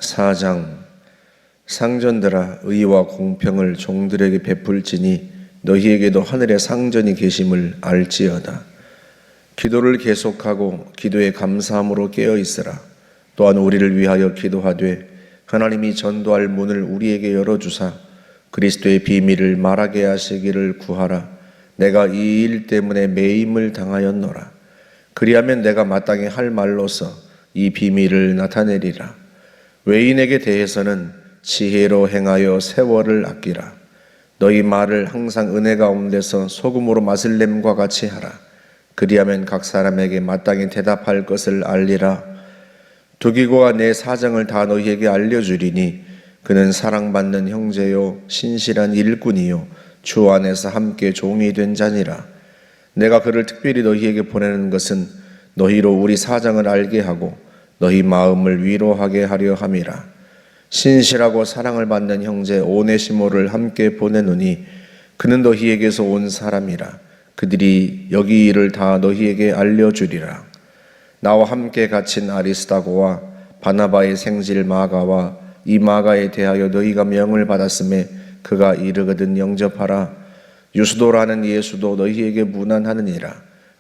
4장. 상전들아, 의와 공평을 종들에게 베풀지니 너희에게도 하늘에 상전이 계심을 알지어다. 기도를 계속하고 기도에 감사함으로 깨어 있으라. 또한 우리를 위하여 기도하되 하나님이 전도할 문을 우리에게 열어주사 그리스도의 비밀을 말하게 하시기를 구하라. 내가 이 일 때문에 매임을 당하였노라. 그리하면 내가 마땅히 할 말로서 이 비밀을 나타내리라. 외인에게 대해서는 지혜로 행하여 세월을 아끼라. 너희 말을 항상 은혜 가운데서 소금으로 맛을 냄과 같이 하라. 그리하면 각 사람에게 마땅히 대답할 것을 알리라. 두기고가 내 사정을 다 너희에게 알려주리니 그는 사랑받는 형제요 신실한 일꾼이요 주 안에서 함께 종이 된 자니라. 내가 그를 특별히 너희에게 보내는 것은 너희로 우리 사정을 알게 하고 너희 마음을 위로하게 하려 함이라. 신실하고 사랑을 받는 형제 오네시모를 함께 보내노니 그는 너희에게서 온 사람이라. 그들이 여기 일을 다 너희에게 알려주리라. 나와 함께 갇힌 아리스다고와 바나바의 생질 마가와 이 마가에 대하여 너희가 명을 받았음에 그가 이르거든 영접하라. 유스도라는 예수도 너희에게 문안하느니라.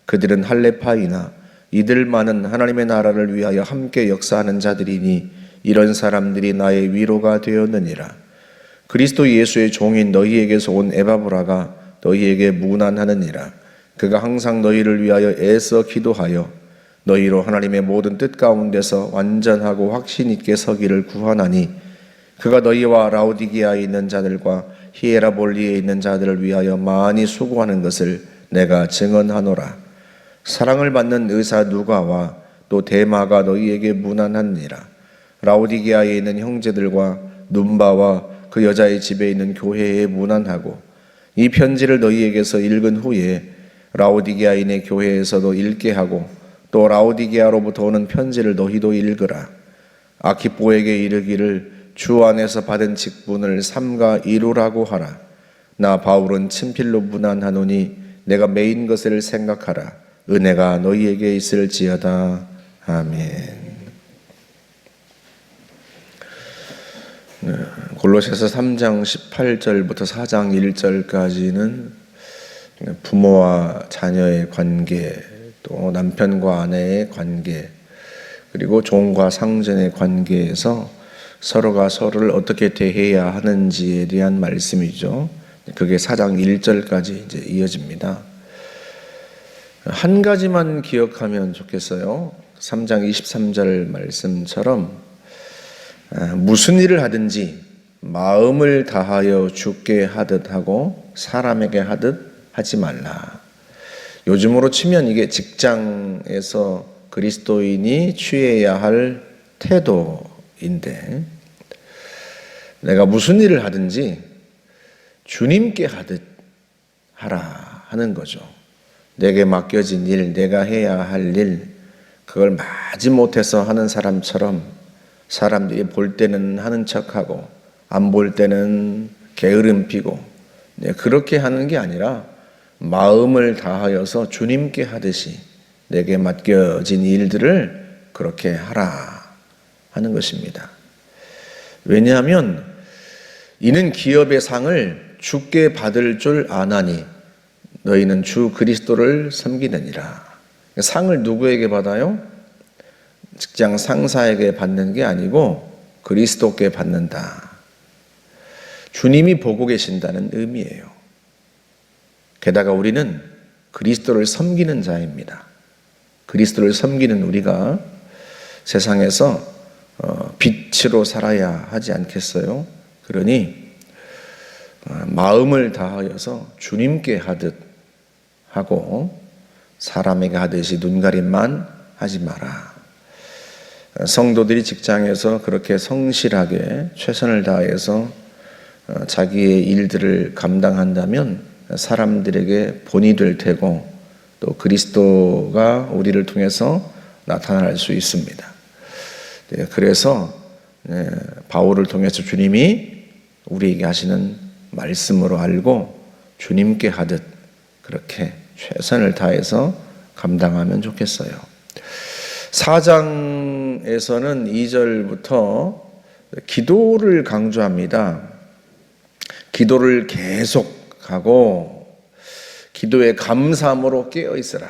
그들은 할레파이나 이들만은 하나님의 나라를 위하여 함께 역사하는 자들이니 이런 사람들이 나의 위로가 되었느니라. 그리스도 예수의 종인 너희에게서 온 에바브라가 너희에게 문안하느니라. 그가 항상 너희를 위하여 애써 기도하여 너희로 하나님의 모든 뜻 가운데서 완전하고 확신 있게 서기를 구하나니 그가 너희와 라오디게아에 있는 자들과 히에라볼리에 있는 자들을 위하여 많이 수고하는 것을 내가 증언하노라. 사랑을 받는 의사 누가와 또 데마가 너희에게 문안하니라. 라오디게아에 있는 형제들과 눈바와 그 여자의 집에 있는 교회에 문안하고 이 편지를 너희에게서 읽은 후에 라오디게아인의 교회에서도 읽게 하고 또 라오디게아로부터 오는 편지를 너희도 읽으라. 아키뽀에게 이르기를 주 안에서 받은 직분을 삼가 이루라고 하라. 나 바울은 친필로 문안하노니 내가 매인 것을 생각하라. 은혜가 너희에게 있을지어다. 아멘. 골로새서 3장 18절부터 4장 1절까지는 부모와 자녀의 관계, 또 남편과 아내의 관계, 그리고 종과 상전의 관계에서 서로가 서로를 어떻게 대해야 하는지에 대한 말씀이죠. 그게 4장 1절까지 이제 이어집니다. 한 가지만 기억하면 좋겠어요. 3장 23절 말씀처럼 무슨 일을 하든지 마음을 다하여 주께 하듯 하고 사람에게 하듯 하지 말라. 요즘으로 치면 이게 직장에서 그리스도인이 취해야 할 태도인데, 내가 무슨 일을 하든지 주님께 하듯 하라 하는 거죠. 내게 맡겨진 일, 내가 해야 할 일, 그걸 마지못해서 하는 사람처럼 사람들이 볼 때는 하는 척하고 안 볼 때는 게으름 피고 그렇게 하는 게 아니라 마음을 다하여서 주님께 하듯이 내게 맡겨진 일들을 그렇게 하라 하는 것입니다. 왜냐하면 이는 기업의 상을 주께 받을 줄 아나니 너희는 주 그리스도를 섬기느니라. 상을 누구에게 받아요? 직장 상사에게 받는 게 아니고 그리스도께 받는다. 주님이 보고 계신다는 의미예요. 게다가 우리는 그리스도를 섬기는 자입니다. 그리스도를 섬기는 우리가 세상에서 빛으로 살아야 하지 않겠어요? 그러니 마음을 다하여서 주님께 하듯 하고 사람에게 하듯이 눈가림만 하지 마라. 성도들이 직장에서 그렇게 성실하게 최선을 다해서 자기의 일들을 감당한다면 사람들에게 본이 될 테고 또 그리스도가 우리를 통해서 나타날 수 있습니다. 그래서 바울을 통해서 주님이 우리에게 하시는 말씀으로 알고 주님께 하듯 그렇게 최선을 다해서 감당하면 좋겠어요. 4장에서는 2절부터 기도를 강조합니다. 기도를 계속하고 기도의 감사함으로 깨어 있으라.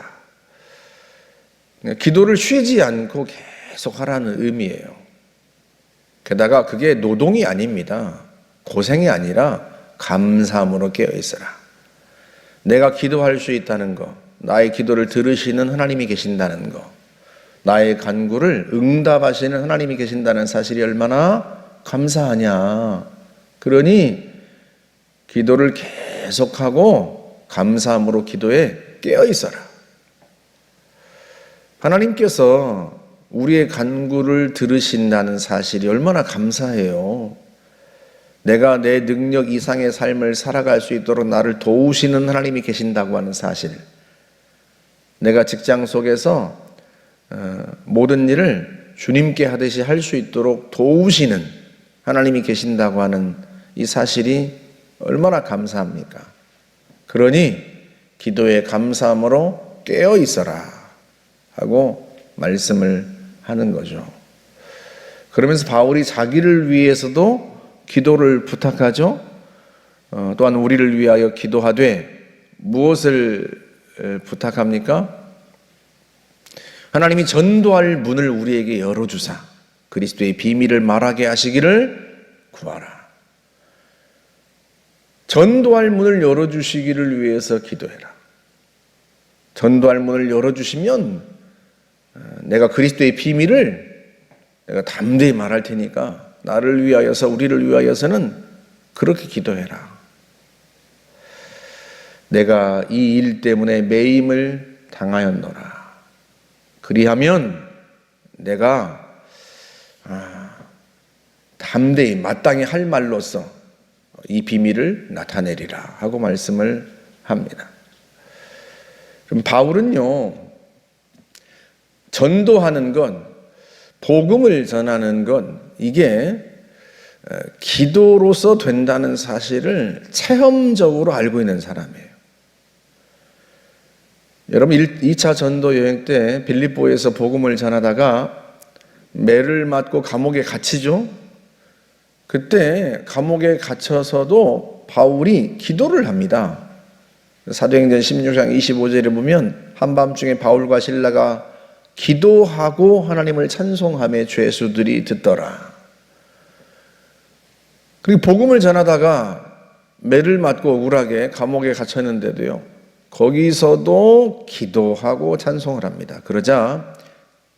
기도를 쉬지 않고 계속하라는 의미예요. 게다가 그게 노동이 아닙니다. 고생이 아니라 감사함으로 깨어 있으라. 내가 기도할 수 있다는 거, 나의 기도를 들으시는 하나님이 계신다는 거, 나의 간구를 응답하시는 하나님이 계신다는 사실이 얼마나 감사하냐. 그러니 기도를 계속하고 감사함으로 기도에 깨어 있어라. 하나님께서 우리의 간구를 들으신다는 사실이 얼마나 감사해요. 내가 내 능력 이상의 삶을 살아갈 수 있도록 나를 도우시는 하나님이 계신다고 하는 사실, 내가 직장 속에서 모든 일을 주님께 하듯이 할 수 있도록 도우시는 하나님이 계신다고 하는 이 사실이 얼마나 감사합니까? 그러니 기도에 감사함으로 깨어 있어라 하고 말씀을 하는 거죠. 그러면서 바울이 자기를 위해서도 기도를 부탁하죠. 또한 우리를 위하여 기도하되 무엇을 부탁합니까? 하나님이 전도할 문을 우리에게 열어주사 그리스도의 비밀을 말하게 하시기를 구하라. 전도할 문을 열어주시기를 위해서 기도해라. 전도할 문을 열어주시면 내가 그리스도의 비밀을 내가 담대히 말할 테니까 나를 위하여서 우리를 위하여서는 그렇게 기도해라. 내가 이 일 때문에 매임을 당하였노라. 그리하면 내가 담대히 마땅히 할 말로써 이 비밀을 나타내리라 하고 말씀을 합니다. 그럼 바울은요, 전도하는 건, 복음을 전하는 건 이게 기도로서 된다는 사실을 체험적으로 알고 있는 사람이에요. 여러분 2차 전도 여행 때 빌립보에서 복음을 전하다가 매를 맞고 감옥에 갇히죠. 그때 감옥에 갇혀서도 바울이 기도를 합니다. 사도행전 16장 25절에 보면 한밤중에 바울과 실라가 기도하고 하나님을 찬송하며 죄수들이 듣더라. 그리고 복음을 전하다가 매를 맞고 억울하게 감옥에 갇혔는데도요, 거기서도 기도하고 찬송을 합니다. 그러자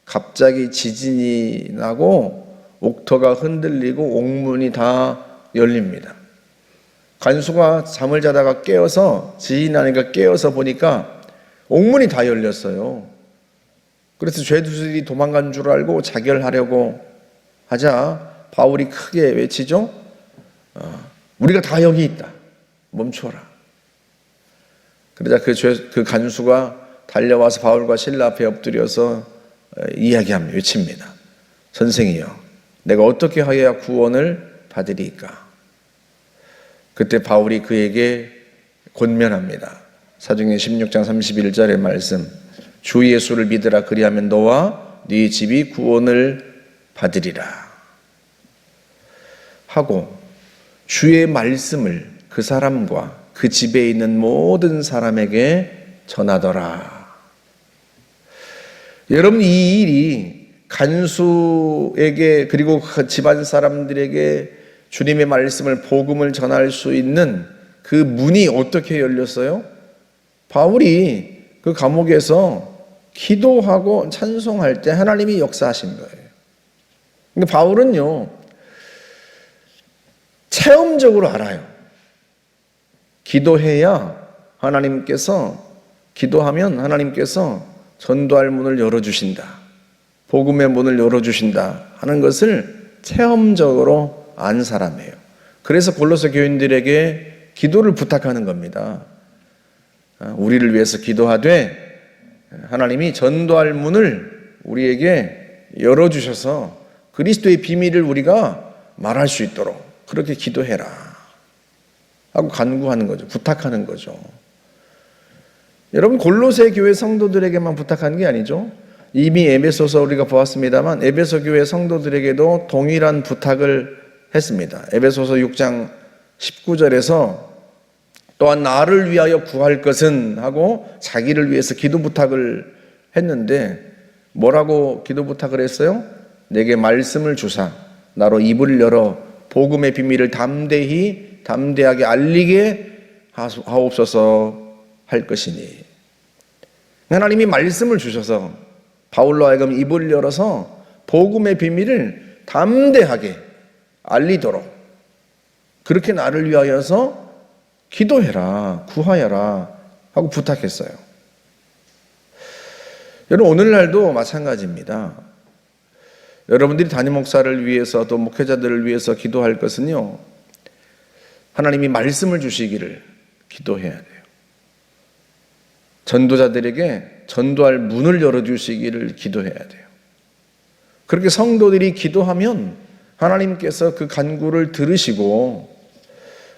갑자기 지진이 나고 옥터가 흔들리고 옥문이 다 열립니다. 간수가 잠을 자다가 깨어서, 지진이 나니까 깨어서 보니까 옥문이 다 열렸어요. 그래서 죄수들이 도망간 줄 알고 자결하려고 하자 바울이 크게 외치죠. 우리가 다 여기 있다. 멈춰라. 그러자 그 간수가 달려와서 바울과 실라 앞에 엎드려서 이야기합니다. 외칩니다. 선생이여, 내가 어떻게 하여야 구원을 받으리까? 그때 바울이 그에게 권면합니다. 사도행전 16장 31절의 말씀, 주 예수를 믿으라. 그리하면 너와 네 집이 구원을 받으리라 하고 주의 말씀을 그 사람과 그 집에 있는 모든 사람에게 전하더라. 여러분, 이 일이 간수에게 그리고 그 집안 사람들에게 주님의 말씀을, 복음을 전할 수 있는 그 문이 어떻게 열렸어요? 바울이 그 감옥에서 기도하고 찬송할 때 하나님이 역사하신 거예요. 근데 바울은요, 체험적으로 알아요. 기도하면 하나님께서 전도할 문을 열어주신다, 복음의 문을 열어주신다 하는 것을 체험적으로 안 사람이에요. 그래서 골로새 교인들에게 기도를 부탁하는 겁니다. 우리를 위해서 기도하되 하나님이 전도할 문을 우리에게 열어주셔서 그리스도의 비밀을 우리가 말할 수 있도록 그렇게 기도해라 하고 간구하는 거죠. 부탁하는 거죠. 여러분, 골로새 교회 성도들에게만 부탁하는 게 아니죠. 이미 에베소서 우리가 보았습니다만 에베소 교회 성도들에게도 동일한 부탁을 했습니다. 에베소서 6장 19절에서 또한 나를 위하여 구할 것은 하고 자기를 위해서 기도 부탁을 했는데 뭐라고 기도 부탁을 했어요? 내게 말씀을 주사 나로 입을 열어 복음의 비밀을 담대하게 알리게 하옵소서 할 것이니. 하나님이 말씀을 주셔서 바울로 하여금 입을 열어서 복음의 비밀을 담대하게 알리도록 그렇게 나를 위하여서 기도해라, 구하여라 하고 부탁했어요. 여러분, 오늘날도 마찬가지입니다. 여러분들이 담임 목사를 위해서 또 목회자들을 위해서 기도할 것은요, 하나님이 말씀을 주시기를 기도해야 돼요. 전도자들에게 전도할 문을 열어주시기를 기도해야 돼요. 그렇게 성도들이 기도하면 하나님께서 그 간구를 들으시고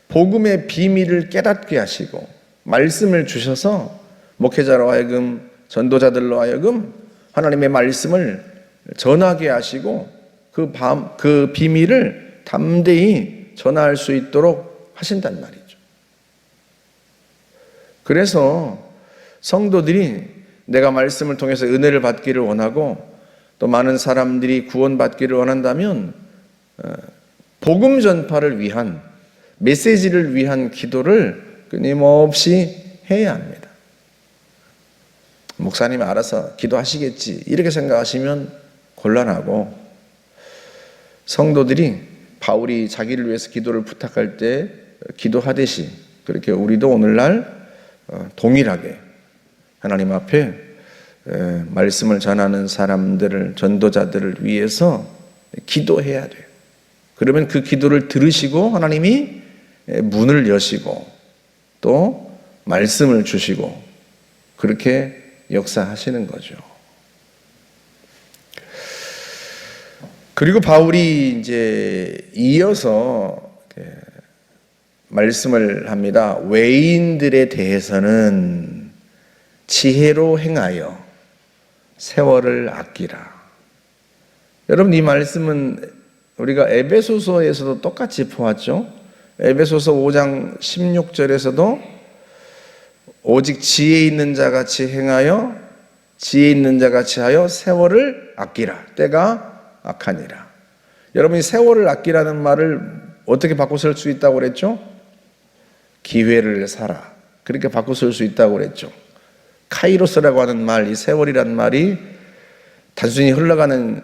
복음의 비밀을 깨닫게 하시고 말씀을 주셔서 목회자로 하여금 전도자들로 하여금 하나님의 말씀을 전하게 하시고 그 비밀을 담대히 전할 수 있도록 하신단 말이죠. 그래서 성도들이 내가 말씀을 통해서 은혜를 받기를 원하고 또 많은 사람들이 구원받기를 원한다면 복음 전파를 위한 메시지를 위한 기도를 끊임없이 해야 합니다. 목사님이 알아서 기도하시겠지 이렇게 생각하시면 곤란하고 성도들이 바울이 자기를 위해서 기도를 부탁할 때 기도하듯이 그렇게 우리도 오늘날 동일하게 하나님 앞에 말씀을 전하는 사람들을 전도자들을 위해서 기도해야 돼요. 그러면 그 기도를 들으시고 하나님이 문을 여시고 또 말씀을 주시고 그렇게 역사하시는 거죠. 그리고 바울이 이제 이어서 말씀을 합니다. 외인들에 대해서는 지혜로 행하여 세월을 아끼라. 여러분, 이 말씀은 우리가 에베소서에서도 똑같이 보았죠. 에베소서 5장 16절에서도 오직 지혜 있는 자같이 행하여 지혜 있는 자같이 하여 세월을 아끼라. 때가 악하니라. 여러분이 세월을 아끼라는 말을 어떻게 바꿔 쓸 수 있다고 그랬죠? 기회를 사라. 그렇게 바꿔 쓸 수 있다고 그랬죠. 카이로스라고 하는 말, 이 세월이라는 말이 단순히 흘러가는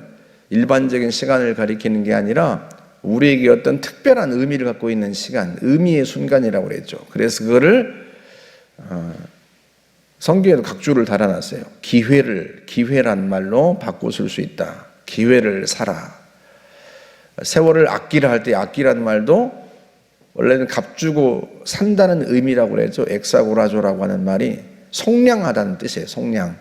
일반적인 시간을 가리키는 게 아니라 우리에게 어떤 특별한 의미를 갖고 있는 시간, 의미의 순간이라고 그랬죠. 그래서 그거를 성경에도 각주를 달아놨어요. 기회란 말로 바꿔 쓸 수 있다. 기회를 사라. 세월을 아끼라 할 때 아끼라는 말도 원래는 값주고 산다는 의미라고 그랬죠. 엑사고라조라고 하는 말이 속량하다는 뜻이에요. 속량.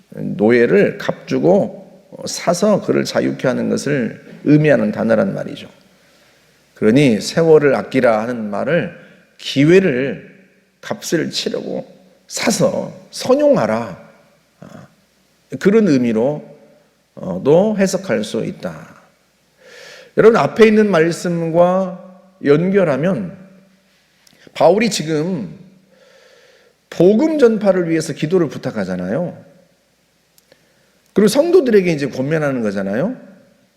노예를 값주고 사서 그를 자유케 하는 것을 의미하는 단어란 말이죠. 그러니 세월을 아끼라 하는 말을 기회를 값을 치르고 사서 선용하라. 그런 의미로도 해석할 수 있다. 여러분, 앞에 있는 말씀과 연결하면 바울이 지금 복음 전파를 위해서 기도를 부탁하잖아요. 그리고 성도들에게 이제 권면하는 거잖아요.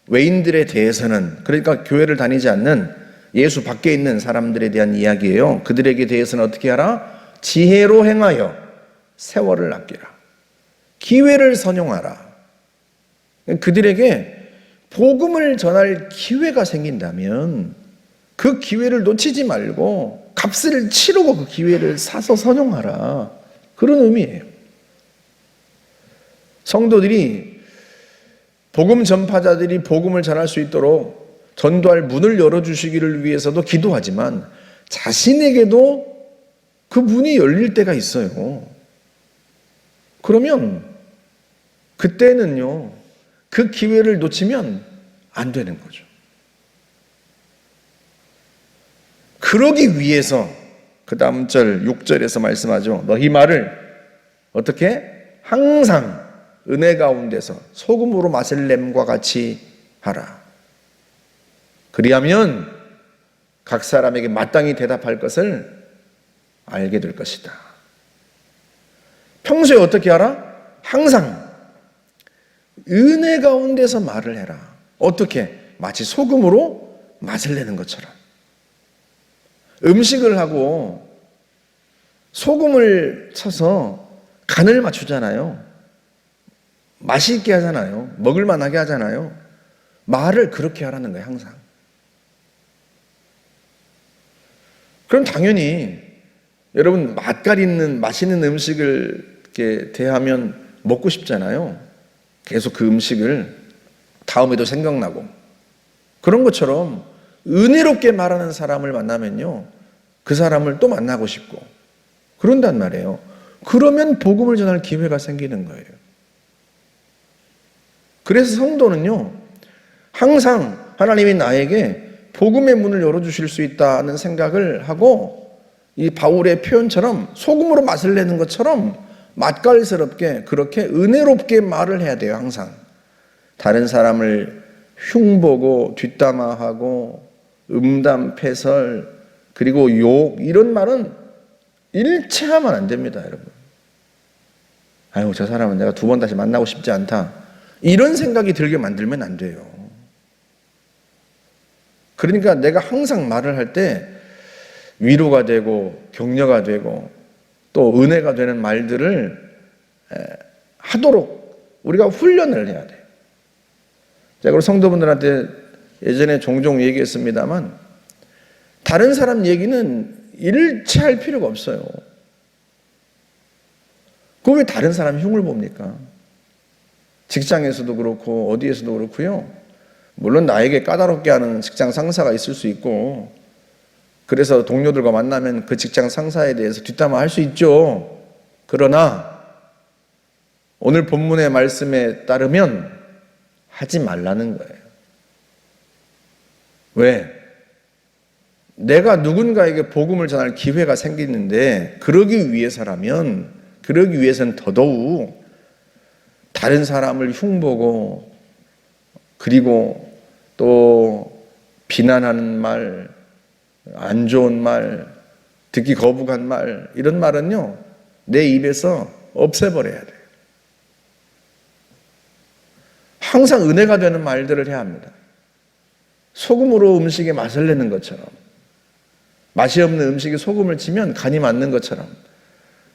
외인들에 대해서는, 그러니까 교회를 다니지 않는 예수 밖에 있는 사람들에 대한 이야기예요. 그들에게 대해서는 어떻게 하라? 지혜로 행하여 세월을 아끼라. 기회를 선용하라. 그들에게 복음을 전할 기회가 생긴다면 그 기회를 놓치지 말고 값을 치르고 그 기회를 사서 선용하라. 그런 의미예요. 성도들이 복음 전파자들이 복음을 전할 수 있도록 전도할 문을 열어주시기를 위해서도 기도하지만 자신에게도 그 문이 열릴 때가 있어요. 그러면 그때는요, 그 기회를 놓치면 안 되는 거죠. 그러기 위해서 그 다음 절 6절에서 말씀하죠. 너희 말을 어떻게? 항상 은혜 가운데서 소금으로 맛을 냄과 같이 하라. 그리하면 각 사람에게 마땅히 대답할 것을 알게 될 것이다. 평소에 어떻게 하라? 항상 은혜 가운데서 말을 해라. 어떻게? 마치 소금으로 맛을 내는 것처럼. 음식을 하고 소금을 쳐서 간을 맞추잖아요. 맛있게 하잖아요. 먹을 만하게 하잖아요. 말을 그렇게 하라는 거예요, 항상. 그럼 당연히 여러분 맛깔 있는 맛있는 음식을 이렇게 대하면 먹고 싶잖아요. 계속 그 음식을 다음에도 생각나고. 그런 것처럼 은혜롭게 말하는 사람을 만나면요, 그 사람을 또 만나고 싶고 그런단 말이에요. 그러면 복음을 전할 기회가 생기는 거예요. 그래서 성도는요, 항상 하나님이 나에게 복음의 문을 열어주실 수 있다는 생각을 하고, 이 바울의 표현처럼 소금으로 맛을 내는 것처럼 맛깔스럽게 그렇게 은혜롭게 말을 해야 돼요. 항상 다른 사람을 흉보고 뒷담화하고 음담패설 그리고 욕, 이런 말은 일체하면 안 됩니다, 여러분. 아유, 저 사람은 내가 두 번 다시 만나고 싶지 않다, 이런 생각이 들게 만들면 안 돼요. 그러니까 내가 항상 말을 할 때 위로가 되고 격려가 되고 또 은혜가 되는 말들을 하도록 우리가 훈련을 해야 돼요. 제가 성도분들한테 예전에 종종 얘기했습니다만, 다른 사람 얘기는 일체할 필요가 없어요. 그 왜 다른 사람 흉을 봅니까? 직장에서도 그렇고 어디에서도 그렇고요. 물론 나에게 까다롭게 하는 직장 상사가 있을 수 있고, 그래서 동료들과 만나면 그 직장 상사에 대해서 뒷담화할 수 있죠. 그러나 오늘 본문의 말씀에 따르면 하지 말라는 거예요. 왜? 내가 누군가에게 복음을 전할 기회가 생기는데, 그러기 위해서라면, 그러기 위해서는 더더욱 다른 사람을 흉보고 그리고 또 비난하는 말, 안 좋은 말, 듣기 거북한 말, 이런 말은요, 내 입에서 없애버려야 돼요. 항상 은혜가 되는 말들을 해야 합니다. 소금으로 음식에 맛을 내는 것처럼, 맛이 없는 음식에 소금을 치면 간이 맞는 것처럼,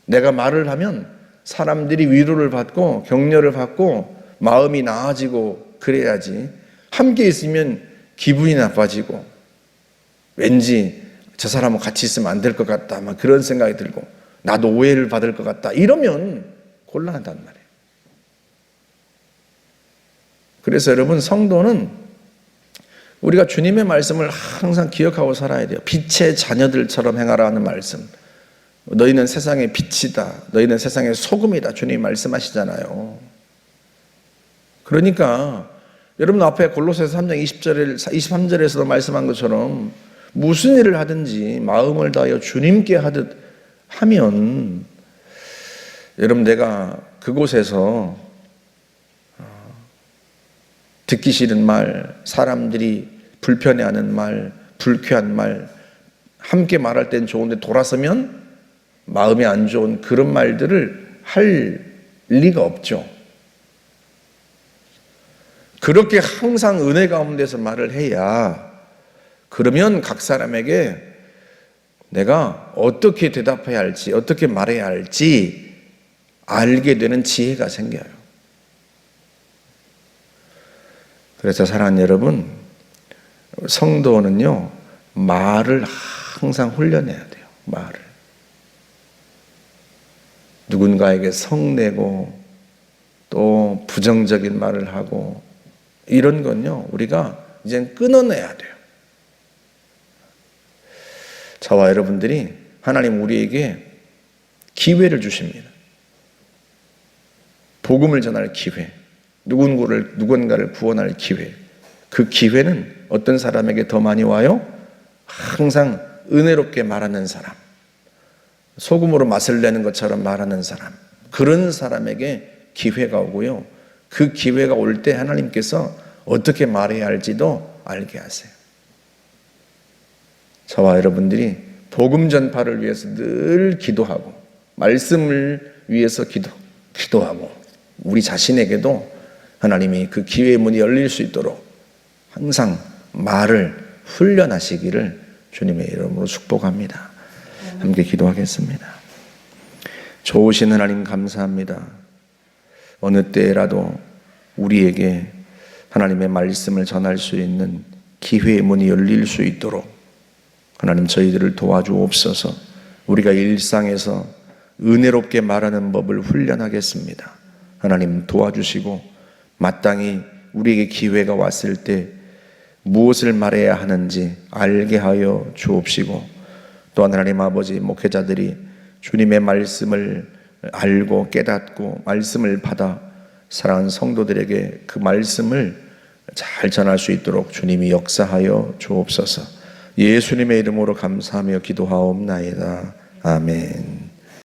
내가 말을 하면 사람들이 위로를 받고 격려를 받고 마음이 나아지고 그래야지. 함께 있으면 기분이 나빠지고 왠지 저 사람하고 같이 있으면 안 될 것 같다, 막 그런 생각이 들고 나도 오해를 받을 것 같다, 이러면 곤란하단 말이에요. 그래서 여러분, 성도는 우리가 주님의 말씀을 항상 기억하고 살아야 돼요. 빛의 자녀들처럼 행하라 하는 말씀. 너희는 세상의 빛이다, 너희는 세상의 소금이다, 주님이 말씀하시잖아요. 그러니까 여러분 앞에 골로새서 3장 23절에서도 말씀한 것처럼 무슨 일을 하든지 마음을 다하여 주님께 하듯 하면, 여러분 내가 그곳에서 듣기 싫은 말, 사람들이 불편해하는 말, 불쾌한 말, 함께 말할 땐 좋은데 돌아서면 마음이 안 좋은 그런 말들을 할 리가 없죠. 그렇게 항상 은혜 가운데서 말을 해야, 그러면 각 사람에게 내가 어떻게 대답해야 할지, 어떻게 말해야 할지 알게 되는 지혜가 생겨요. 그래서 사랑하는 여러분, 성도는요, 말을 항상 훈련해야 돼요. 말을. 누군가에게 성내고 또 부정적인 말을 하고 이런 건요, 우리가 이젠 끊어내야 돼요. 저와 여러분들이, 하나님 우리에게 기회를 주십니다. 복음을 전할 기회, 누군가를 구원할 기회. 그 기회는 어떤 사람에게 더 많이 와요? 항상 은혜롭게 말하는 사람, 소금으로 맛을 내는 것처럼 말하는 사람, 그런 사람에게 기회가 오고요. 그 기회가 올 때 하나님께서 어떻게 말해야 할지도 알게 하세요. 저와 여러분들이 복음 전파를 위해서 늘 기도하고 말씀을 위해서 기도하고 우리 자신에게도 하나님이 그 기회의 문이 열릴 수 있도록 항상 말을 훈련하시기를 주님의 이름으로 축복합니다. 함께 기도하겠습니다. 좋으신 하나님 감사합니다. 어느 때라도 우리에게 하나님의 말씀을 전할 수 있는 기회의 문이 열릴 수 있도록 하나님 저희들을 도와주옵소서. 우리가 일상에서 은혜롭게 말하는 법을 훈련하겠습니다. 하나님 도와주시고 마땅히 우리에게 기회가 왔을 때 무엇을 말해야 하는지 알게 하여 주옵시고, 또한 하나님 아버지 목회자들이 주님의 말씀을 알고 깨닫고 말씀을 받아 사랑하는 성도들에게 그 말씀을 잘 전할 수 있도록 주님이 역사하여 주옵소서. 예수님의 이름으로 감사하며 기도하옵나이다. 아멘.